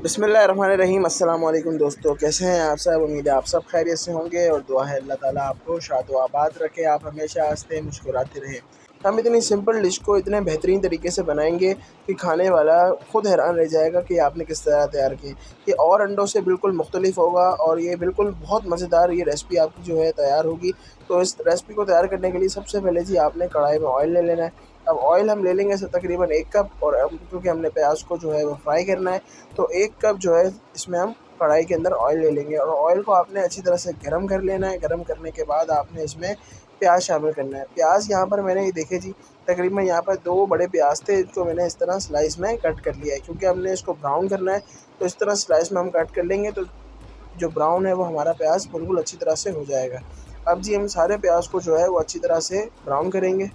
बिस्मिल्लाहिर्रहमानिर्रहीम। अस्सलाम वालेकुम दोस्तों, कैसे हैं आप सब। उम्मीद है आप सब खैरियत से होंगे और दुआ है अल्लाह ताला आपको शाद व आबाद रखे, आप हमेशा हंसते मुस्कुराते रहें। हम इतनी सिंपल डिश को इतने बेहतरीन तरीके से बनाएंगे कि खाने वाला खुद हैरान रह जाएगा कि आपने किस तरह तैयार की। ये और अंडों से बिल्कुल मुख्तलिफ होगा और ये बिल्कुल बहुत मज़ेदार ये रेसिपी आपकी जो है तैयार होगी। तो इस रेसिपी को तैयार करने के लिए सबसे पहले जी आपने कढ़ाई में ऑयल ले लेना है। अब ऑयल हम ले लेंगे ऐसे तकरीबन 1 कप, और अब क्योंकि हमने प्याज को जो है वो फ्राई करना है, तो 1 कप जो है इसमें हम कढ़ाई के अंदर ऑयल ले लेंगे और ऑयल को आपने अच्छी तरह से गरम कर लेना है। गरम करने के बाद आपने इसमें प्याज शामिल करना है। प्याज यहाँ पर मैंने ये देखे जी, तकरीबन यहाँ पर 2 बड़े प्याज थे, इनको मैंने इस तरह स्लाइस में कट कर लिया है क्योंकि हमने इसको ब्राउन करना है। तो इस तरह स्लाइस में हम कट कर लेंगे तो जो ब्राउन है वो हमारा प्याज बिल्कुल अच्छी तरह से हो जाएगा। अब जी हम सारे प्याज को जो है वो अच्छी तरह से ब्राउन करेंगे।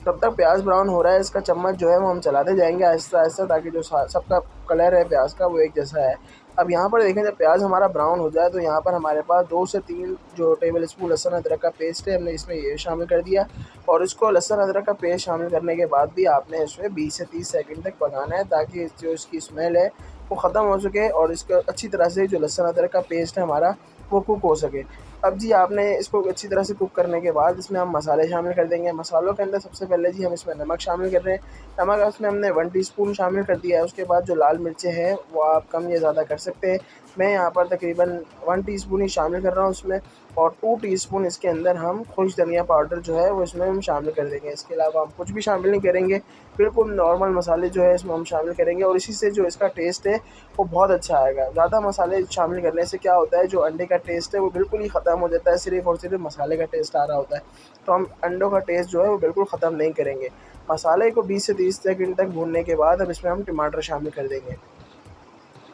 तब तक प्याज ब्राउन हो रहा है, इसका चम्मच जो है वो हम चलाते जाएंगे आहिस्ता-आहिस्ता, ताकि जो सबका कलर है प्याज का वो एक जैसा है। अब यहाँ पर देखें, जब प्याज हमारा ब्राउन हो जाए तो यहाँ पर हमारे पास 2 से 3 जो टेबल स्पून लहसुन अदरक का पेस्ट है, हमने इसमें ये शामिल कर दिया। और इसको लहसुन अदरक का पेस्ट शामिल करने के बाद भी आपने इसमें 20 से 30 सेकंड तक पकाना है, ताकि जो इसकी स्मेल है वो ख़त्म हो सके और इसका अच्छी तरह से जो लहसुन अदरक का पेस्ट है हमारा वो कुक हो सके। अब जी आपने इसको अच्छी तरह से कुक करने के बाद इसमें हम मसाले शामिल कर देंगे। मसालों के अंदर सबसे पहले जी हम इसमें नमक शामिल कर रहे हैं। नमक इसमें हमने 1 टीस्पून शामिल कर दिया है। उसके बाद जो लाल मिर्चें हैं वो आप कम या ज़्यादा कर सकते हैं। मैं यहाँ पर तकरीबन 1 टीस्पून ही शामिल कर रहा हूँ उसमें, और 2 टीस्पून इसके अंदर हम खुश धनिया पाउडर जो है वो इसमें हम शामिल कर देंगे। इसके अलावा हम कुछ भी शामिल नहीं करेंगे, बिल्कुल नॉर्मल मसाले जो है इसमें हम शामिल करेंगे और इसी से जो इसका टेस्ट है वो बहुत अच्छा आएगा। ज़्यादा मसाले शामिल करने से क्या होता है, जो अंडे का टेस्ट है वो बिल्कुल ही ख़त्म हो जाता है, सिर्फ़ और सिर्फ मसाले का टेस्ट आ रहा होता है। तो हम अंडों का टेस्ट जो है वो बिल्कुल ख़त्म नहीं करेंगे। मसाले को 20 से 30 सेकंड तक भूनने के बाद अब इसमें हम टमाटर शामिल कर देंगे।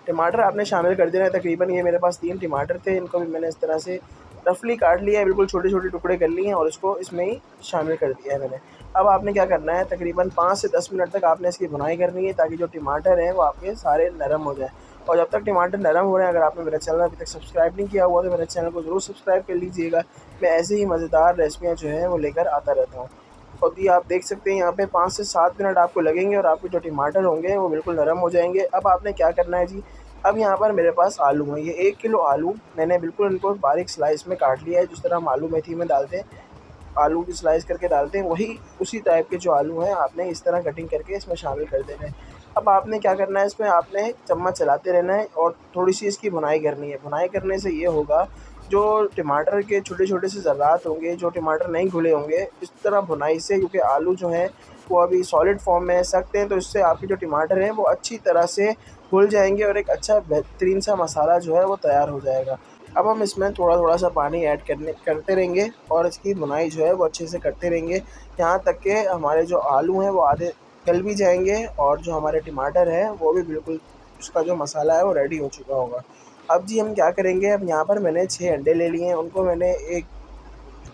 टमाटर आपने शामिल कर देना है। तकरीबन ये मेरे पास 3 टमाटर थे, इनको भी मैंने इस तरह से रफली काट लिया है, बिल्कुल छोटे-छोटे टुकड़े कर लिए हैं और इसको इसमें ही शामिल कर दिया है मैंने। अब आपने क्या करना है, तकरीबन 5 से 10 मिनट तक आपने इसकी भुनाई करनी है, ताकि जो टमाटर हैं वो आपके सारे नरम हो जाएँ। और जब तक टमाटर नरम हो रहे हैं, अगर आपने मेरा चैनल अभी तक सब्सक्राइब नहीं किया हुआ तो मेरे चैनल को ज़रूर सब्सक्राइब कर लीजिएगा। मैं ऐसे ही मज़ेदार रेसिपियाँ जो हैं वो लेकर आता रहता हूँ। और ये आप देख सकते हैं यहाँ पे 5 से 7 मिनट आपको लगेंगे और आपके जो टमाटर होंगे वो बिल्कुल नरम हो जाएँगे। अब आपने क्या करना है जी, अब यहाँ पर मेरे पास आलू हैं, ये 1 किलो आलू मैंने बिल्कुल इनको बारीक स्लाइस में काट लिया है। जिस तरह हम आलू मेथी में डालते हैं, आलू की स्लाइस करके डालते हैं, वही उसी टाइप के जो आलू हैं आपने इस तरह कटिंग करके इसमें शामिल कर देना है। अब आपने क्या करना है, इसमें आपने चम्मच चलाते रहना है और थोड़ी-सी इसकी भुनाई करनी है। भुनाई करने से ये होगा, जो टमाटर के छोटे-छोटे से ज़र्रात होंगे, जो टमाटर नहीं घुले होंगे, इस तरह भुनाई से, क्योंकि आलू जो हैं वो अभी सॉलिड फॉर्म में सख्त हैं, तो इससे आपके जो टमाटर हैं वो अच्छी तरह से घुल जाएँगे और एक अच्छा बेहतरीन सा मसाला जो है वो तैयार हो जाएगा। अब हम इसमें थोड़ा-थोड़ा सा पानी ऐड करते रहेंगे और इसकी भुनाई जो है वो अच्छे से करते रहेंगे, यहाँ तक कि हमारे जो आलू हैं वो आधे गल भी जाएँगे और जो हमारे टमाटर हैं वो भी बिल्कुल, उसका जो मसाला है वो रेडी हो चुका होगा। अब जी हम क्या करेंगे, अब यहाँ पर मैंने 6 अंडे ले लिए हैं, उनको मैंने एक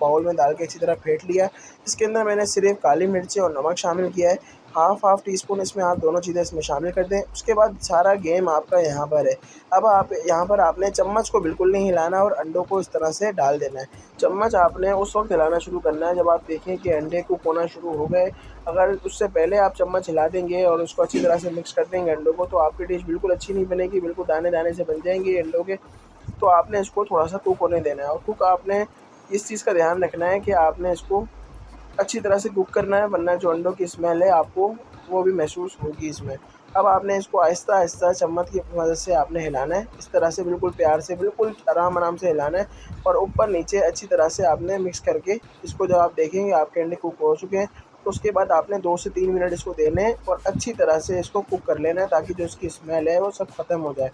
बाउल में डाल के अच्छी तरह फेंट लिया। इसके अंदर मैंने सिर्फ़ काली मिर्ची और नमक शामिल किया है। हाफ़ टी-स्पून इसमें आप दोनों चीज़ें इसमें शामिल कर दें। उसके बाद सारा गेम आपका यहाँ पर है। अब आप यहाँ पर आपने चम्मच को बिल्कुल नहीं हिलाना और अंडों को इस तरह से डाल देना है। चम्मच आपने उस वक़्त हिलाना शुरू करना है जब आप देखें कि अंडे कुक होना शुरू हो गए। अगर उससे पहले आप चम्मच हिला देंगे और उसको अच्छी तरह से मिक्स कर देंगे अंडों को, तो आपकी डिश बिल्कुल अच्छी नहीं बनेगी, बिल्कुल दाने-दाने से बन जाएँगे ये अंडों के। तो आपने इसको थोड़ा-सा कुक होने देना है और कुक आपने इस चीज़ का ध्यान रखना है कि आपने इसको अच्छी तरह से कुक करना है, वरना जो अंडों की स्मेल है आपको वो भी महसूस होगी इसमें। अब आपने इसको आहिस्ता-आहिस्ता चम्मच की मदद से आपने हिलाना है, इस तरह से बिल्कुल प्यार से, बिल्कुल आराम-आराम से हिलाना है और ऊपर-नीचे अच्छी तरह से आपने मिक्स करके इसको, जब आप देखेंगे आपके अंडे कुक हो चुके हैं, तो उसके बाद आपने 2 से 3 मिनट इसको देने हैं और अच्छी तरह से इसको कुक कर लेना है, ताकि जो इसकी स्मेल है वो सब ख़त्म हो जाए।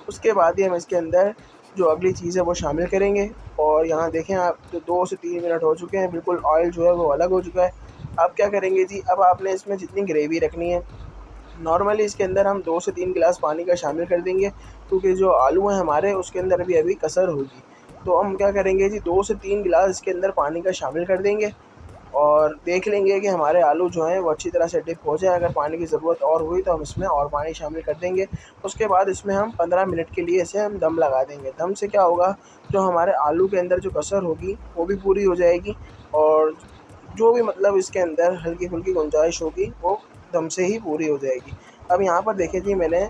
उसके बाद ही हम इसके अंदर जो अगली चीज़ है वो शामिल करेंगे। और यहाँ देखें आप, जो 2 से 3 मिनट हो चुके हैं, बिल्कुल ऑयल जो है वो अलग हो चुका है। अब क्या करेंगे जी, अब आपने इसमें जितनी ग्रेवी रखनी है, नॉर्मली इसके अंदर हम 2 से 3 गिलास पानी का शामिल कर देंगे, क्योंकि जो आलू हैं हमारे उसके अंदर भी अभी कसर होगी। तो हम क्या करेंगे जी, 2 से 3 गिलास इसके अंदर पानी का शामिल कर देंगे और देख लेंगे कि हमारे आलू जो हैं वो अच्छी तरह से डिप हो जाए। अगर पानी की ज़रूरत और हुई तो हम इसमें और पानी शामिल कर देंगे। उसके बाद इसमें हम 15 मिनट के लिए इसे हम दम लगा देंगे। दम से क्या होगा, जो हमारे आलू के अंदर जो कसर होगी वो भी पूरी हो जाएगी और जो भी मतलब इसके अंदर हल्की-फुल्की गुंजाइश होगी वो दम से ही पूरी हो जाएगी। अब यहाँ पर देखिए जी, मैंने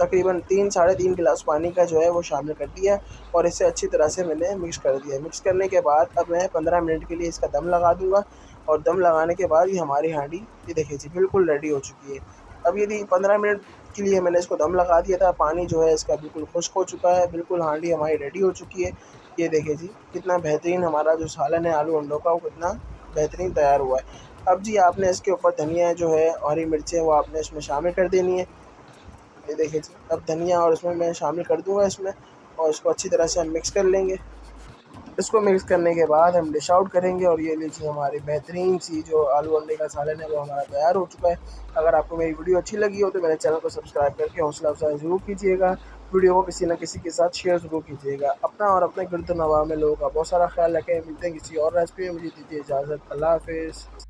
तकरीबन 3 साढ़े 3 गिलास पानी का जो है वो शामिल कर दिया और इसे अच्छी तरह से मैंने मिक्स कर दिया। मिक्स करने के बाद अब मैं 15 मिनट के लिए इसका दम लगा दूँगा और दम लगाने के बाद ये हमारी हांडी ये देखिए जी बिल्कुल रेडी हो चुकी है। अब यदि 15 मिनट के लिए मैंने इसको दम लगा दिया था, पानी जो है इसका बिल्कुल खुश्क हो चुका है, बिल्कुल हांडी हमारी रेडी हो चुकी है। ये देखिए जी कितना बेहतरीन हमारा जो सालन है आलू अंडों का वो कितना बेहतरीन तैयार हुआ है। अब जी आपने इसके ऊपर धनिया जो है और हरी मिर्चें वो आपने इसमें शामिल कर देनी है। ये देखिए जी अब धनिया और इसमें मैं शामिल कर दूँगा इसमें और इसको अच्छी तरह से हम मिक्स कर लेंगे। इसको मिक्स करने के बाद हम डिश आउट करेंगे और ये लीजिए हमारी बेहतरीन सी जो आलू अंडे का सालन है वो हमारा तैयार हो चुका है। अगर आपको मेरी वीडियो अच्छी लगी हो तो मेरे चैनल को सब्सक्राइब करके हौसला अफजाई ज़रूर कीजिएगा। वीडियो को किसी न किसी के साथ शेयर ज़रूर कीजिएगा। अपना और अपने गिरद नवाह में लोगों का बहुत सारा ख्याल रखें। मिलते हैं किसी और रेसिपी में, मुझे दीजिए इजाज़त। अल्लाह हाफ़िज़।